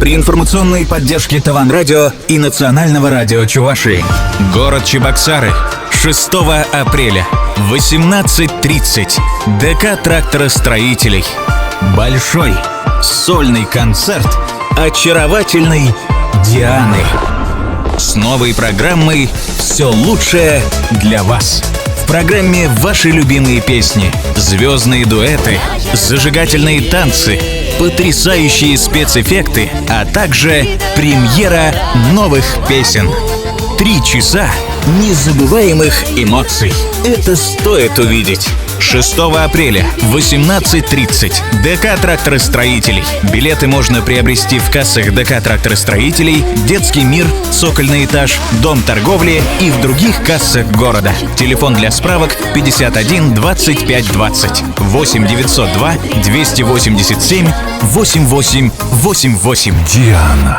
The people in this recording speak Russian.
При информационной поддержке Таван-радио и Национального радио Чувашии. Город Чебоксары. 6 апреля. 18:30. ДК тракторостроителей. Большой сольный концерт очаровательной Дианы. С новой программой «Все лучшее для вас». В программе ваши любимые песни, звездные дуэты, зажигательные танцы, потрясающие спецэффекты, а также премьера новых песен. 3 часа незабываемых эмоций. Это стоит увидеть. 6 апреля, 18:30. ДК тракторостроителей. Билеты можно приобрести в кассах ДК тракторостроителей, Детский мир, Цокольный этаж, Дом торговли и в других кассах города. Телефон для справок 51 25 20. 8 902 287 8888. Диана.